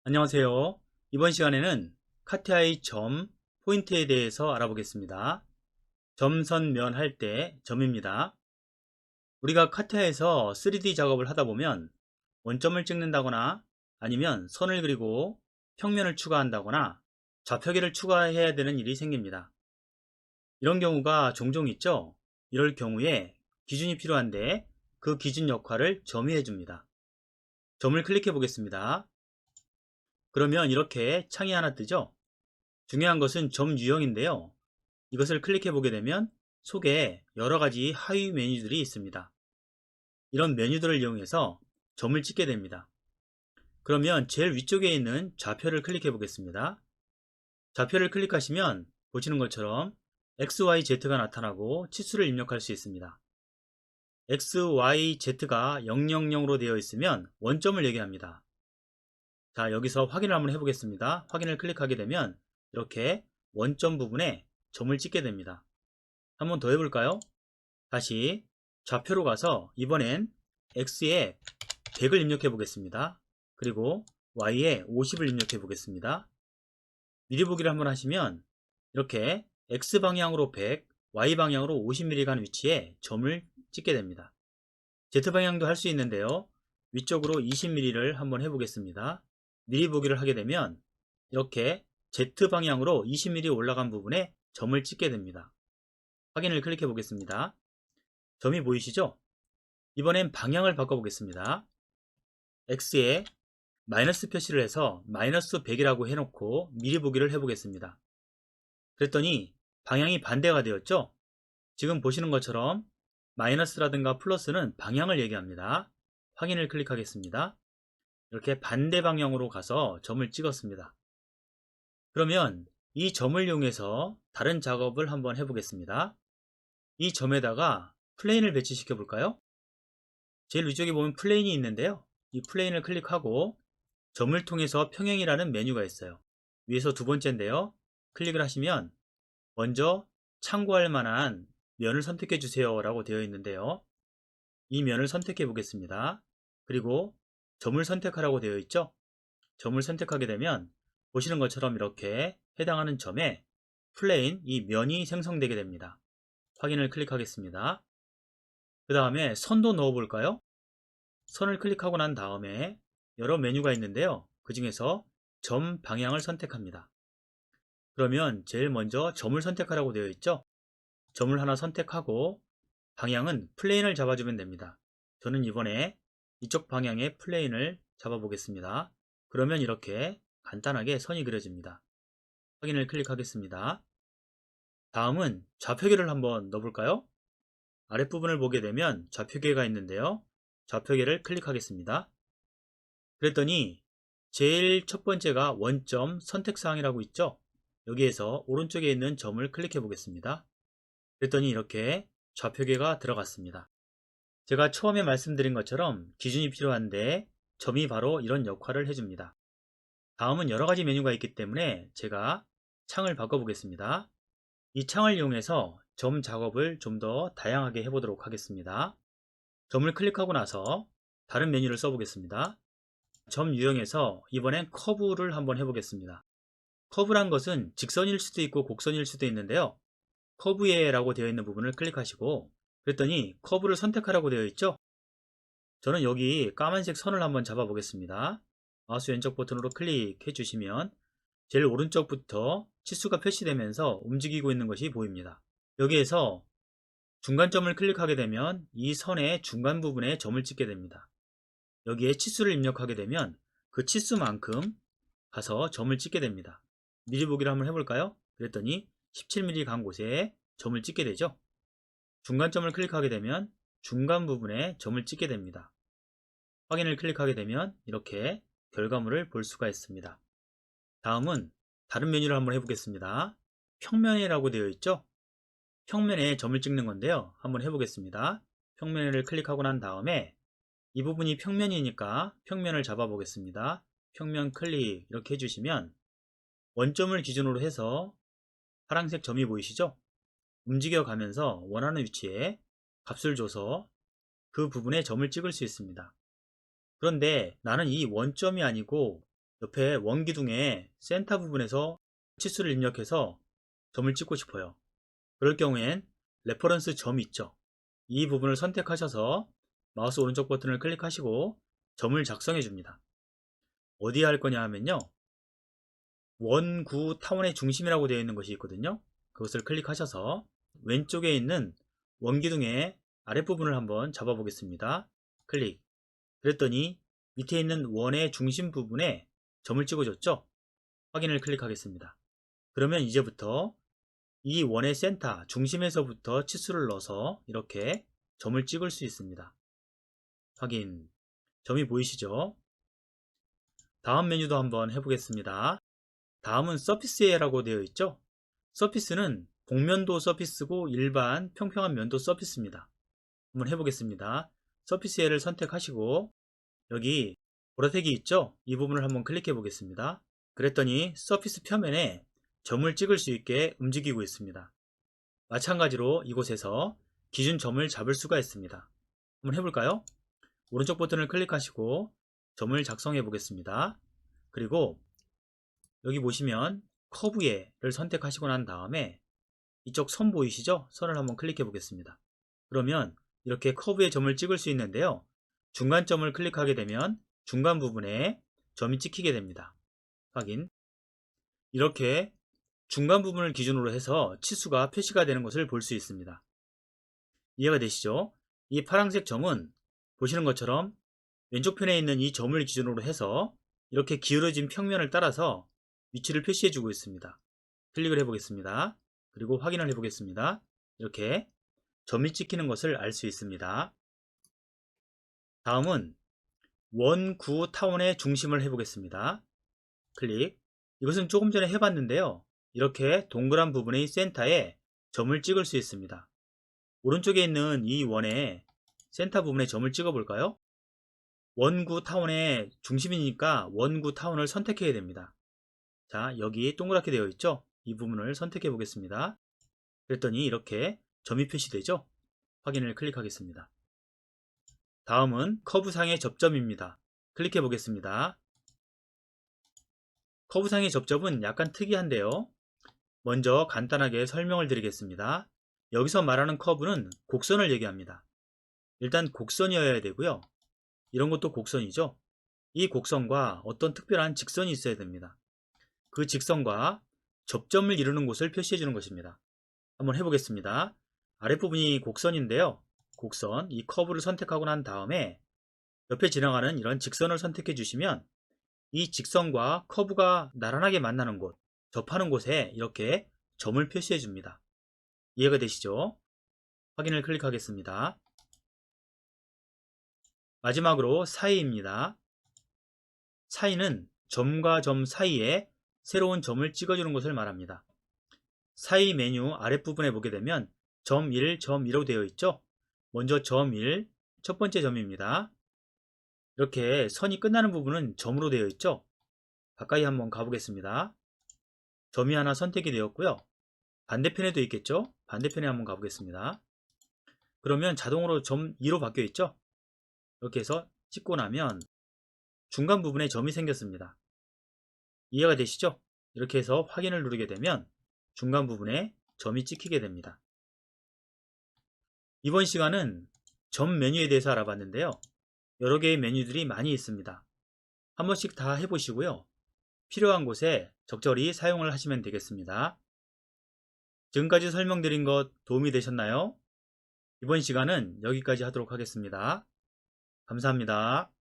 안녕하세요. 이번 시간에는 카티아의 점, 포인트에 대해서 알아보겠습니다. 점선면 할 때 점입니다. 우리가 카티아에서 3D 작업을 하다 보면 원점을 찍는다거나 아니면 선을 그리고 평면을 추가한다거나 좌표계를 추가해야 되는 일이 생깁니다. 이런 경우가 종종 있죠? 이럴 경우에 기준이 필요한데 그 기준 역할을 점이 해줍니다. 점을 클릭해 보겠습니다. 그러면 이렇게 창이 하나 뜨죠? 중요한 것은 점 유형인데요. 이것을 클릭해 보게 되면 속에 여러가지 하위 메뉴들이 있습니다. 이런 메뉴들을 이용해서 점을 찍게 됩니다. 그러면 제일 위쪽에 있는 좌표를 클릭해 보겠습니다. 좌표를 클릭하시면 보시는 것처럼 XYZ가 나타나고 치수를 입력할 수 있습니다. XYZ가 000으로 되어 있으면 원점을 얘기합니다. 자, 여기서 확인을 한번 해보겠습니다. 확인을 클릭하게 되면 이렇게 원점 부분에 점을 찍게 됩니다. 한번 더 해볼까요? 다시 좌표로 가서 이번엔 X에 100을 입력해 보겠습니다. 그리고 Y에 50을 입력해 보겠습니다. 미리 보기를 한번 하시면 이렇게 X방향으로 100, Y방향으로 50mm 가는 위치에 점을 찍게 됩니다. Z방향도 할 수 있는데요. 위쪽으로 20mm를 한번 해보겠습니다. 미리 보기를 하게 되면 이렇게 Z방향으로 20mm 올라간 부분에 점을 찍게 됩니다. 확인을 클릭해 보겠습니다. 점이 보이시죠? 이번엔 방향을 바꿔 보겠습니다. X에 마이너스 표시를 해서 마이너스 100이라고 해놓고 미리 보기를 해보겠습니다. 그랬더니 방향이 반대가 되었죠? 지금 보시는 것처럼 마이너스라든가 플러스는 방향을 얘기합니다. 확인을 클릭하겠습니다. 이렇게 반대 방향으로 가서 점을 찍었습니다. 그러면 이 점을 이용해서 다른 작업을 한번 해보겠습니다. 이 점에다가 플레인을 배치시켜 볼까요? 제일 위쪽에 보면 플레인이 있는데요. 이 플레인을 클릭하고 점을 통해서 평행이라는 메뉴가 있어요. 위에서 두 번째인데요. 클릭을 하시면 먼저 참고할 만한 면을 선택해 주세요 라고 되어 있는데요. 이 면을 선택해 보겠습니다. 그리고 점을 선택하라고 되어 있죠. 점을 선택하게 되면 보시는 것처럼 이렇게 해당하는 점에 플레인, 이 면이 생성되게 됩니다. 확인을 클릭하겠습니다. 그 다음에 선도 넣어 볼까요? 선을 클릭하고 난 다음에 여러 메뉴가 있는데요. 그 중에서 점 방향을 선택합니다. 그러면 제일 먼저 점을 선택하라고 되어 있죠. 점을 하나 선택하고 방향은 플레인을 잡아주면 됩니다. 저는 이번에 이쪽 방향의 플레인을 잡아 보겠습니다. 그러면 이렇게 간단하게 선이 그려집니다. 확인을 클릭하겠습니다. 다음은 좌표계를 한번 넣어볼까요? 아랫부분을 보게 되면 좌표계가 있는데요. 좌표계를 클릭하겠습니다. 그랬더니 제일 첫 번째가 원점 선택사항이라고 있죠. 여기에서 오른쪽에 있는 점을 클릭해 보겠습니다. 그랬더니 이렇게 좌표계가 들어갔습니다. 제가 처음에 말씀드린 것처럼 기준이 필요한데 점이 바로 이런 역할을 해줍니다. 다음은 여러가지 메뉴가 있기 때문에 제가 창을 바꿔보겠습니다. 이 창을 이용해서 점 작업을 좀 더 다양하게 해보도록 하겠습니다. 점을 클릭하고 나서 다른 메뉴를 써보겠습니다. 점 유형에서 이번엔 커브를 한번 해보겠습니다. 커브란 것은 직선일 수도 있고 곡선일 수도 있는데요. 커브에 라고 되어 있는 부분을 클릭하시고 그랬더니 커브를 선택하라고 되어 있죠. 저는 여기 까만색 선을 한번 잡아 보겠습니다. 마우스 왼쪽 버튼으로 클릭해 주시면 제일 오른쪽부터 치수가 표시되면서 움직이고 있는 것이 보입니다. 여기에서 중간점을 클릭하게 되면 이 선의 중간 부분에 점을 찍게 됩니다. 여기에 치수를 입력하게 되면 그 치수만큼 가서 점을 찍게 됩니다. 미리 보기를 한번 해볼까요? 그랬더니 17mm 간 곳에 점을 찍게 되죠. 중간점을 클릭하게 되면 중간 부분에 점을 찍게 됩니다. 확인을 클릭하게 되면 이렇게 결과물을 볼 수가 있습니다. 다음은 다른 메뉴를 한번 해보겠습니다. 평면이라고 되어 있죠? 평면에 점을 찍는 건데요. 한번 해보겠습니다. 평면을 클릭하고 난 다음에 이 부분이 평면이니까 평면을 잡아 보겠습니다. 평면 클릭 이렇게 해주시면 원점을 기준으로 해서 파란색 점이 보이시죠? 움직여 가면서 원하는 위치에 값을 줘서 그 부분에 점을 찍을 수 있습니다. 그런데 나는 이 원점이 아니고 옆에 원기둥의 센터 부분에서 치수를 입력해서 점을 찍고 싶어요. 그럴 경우엔 레퍼런스 점이 있죠. 이 부분을 선택하셔서 마우스 오른쪽 버튼을 클릭하시고 점을 작성해 줍니다. 어디에 할 거냐 하면요, 원구 타원의 중심이라고 되어 있는 것이 있거든요. 그것을 클릭하셔서 왼쪽에 있는 원기둥의 아랫부분을 한번 잡아 보겠습니다. 클릭. 그랬더니 밑에 있는 원의 중심 부분에 점을 찍어줬죠. 확인을 클릭하겠습니다. 그러면 이제부터 이 원의 센터 중심에서부터 치수를 넣어서 이렇게 점을 찍을 수 있습니다. 확인. 점이 보이시죠? 다음 메뉴도 한번 해보겠습니다. 다음은 서피스에라고 되어 있죠. 서피스는 복면도 서피스고 일반 평평한 면도 서피스입니다. 한번 해보겠습니다. 서피스에를 선택하시고 여기 보라색이 있죠? 이 부분을 한번 클릭해 보겠습니다. 그랬더니 서피스 표면에 점을 찍을 수 있게 움직이고 있습니다. 마찬가지로 이곳에서 기준 점을 잡을 수가 있습니다. 한번 해볼까요? 오른쪽 버튼을 클릭하시고 점을 작성해 보겠습니다. 그리고 여기 보시면 커브에를 선택하시고 난 다음에 이쪽 선 보이시죠? 선을 한번 클릭해 보겠습니다. 그러면 이렇게 커브에 점을 찍을 수 있는데요. 중간점을 클릭하게 되면 중간 부분에 점이 찍히게 됩니다. 확인. 이렇게 중간 부분을 기준으로 해서 치수가 표시가 되는 것을 볼 수 있습니다. 이해가 되시죠? 이 파란색 점은 보시는 것처럼 왼쪽 편에 있는 이 점을 기준으로 해서 이렇게 기울어진 평면을 따라서 위치를 표시해 주고 있습니다. 클릭을 해 보겠습니다. 그리고 확인을 해 보겠습니다. 이렇게 점이 찍히는 것을 알 수 있습니다. 다음은 원구 타원의 중심을 해 보겠습니다. 클릭. 이것은 조금 전에 해봤는데요. 이렇게 동그란 부분의 센터에 점을 찍을 수 있습니다. 오른쪽에 있는 이 원의 센터 부분에 점을 찍어 볼까요? 원구 타원의 중심이니까 원구 타원을 선택해야 됩니다. 자, 여기 동그랗게 되어 있죠? 이 부분을 선택해 보겠습니다. 그랬더니 이렇게 점이 표시되죠? 확인을 클릭하겠습니다. 다음은 커브상의 접점입니다. 클릭해 보겠습니다. 커브상의 접점은 약간 특이한데요. 먼저 간단하게 설명을 드리겠습니다. 여기서 말하는 커브는 곡선을 얘기합니다. 일단 곡선이어야 되고요. 이런 것도 곡선이죠. 이 곡선과 어떤 특별한 직선이 있어야 됩니다. 그 직선과 접점을 이루는 곳을 표시해 주는 것입니다. 한번 해보겠습니다. 아랫부분이 곡선인데요. 곡선, 이 커브를 선택하고 난 다음에 옆에 지나가는 이런 직선을 선택해 주시면 이 직선과 커브가 나란하게 만나는 곳, 접하는 곳에 이렇게 점을 표시해 줍니다. 이해가 되시죠? 확인을 클릭하겠습니다. 마지막으로 사이입니다. 사이는 점과 점 사이에 새로운 점을 찍어주는 것을 말합니다. 사이 메뉴 아랫부분에 보게 되면 점 1, 점 2로 되어 있죠? 먼저 점 1, 첫 번째 점입니다. 이렇게 선이 끝나는 부분은 점으로 되어 있죠? 가까이 한번 가보겠습니다. 점이 하나 선택이 되었고요. 반대편에도 있겠죠? 반대편에 한번 가보겠습니다. 그러면 자동으로 점 2로 바뀌어 있죠? 이렇게 해서 찍고 나면 중간 부분에 점이 생겼습니다. 이해가 되시죠? 이렇게 해서 확인을 누르게 되면 중간 부분에 점이 찍히게 됩니다. 이번 시간은 점 메뉴에 대해서 알아봤는데요. 여러 개의 메뉴들이 많이 있습니다. 한 번씩 다 해보시고요. 필요한 곳에 적절히 사용을 하시면 되겠습니다. 지금까지 설명드린 것 도움이 되셨나요? 이번 시간은 여기까지 하도록 하겠습니다. 감사합니다.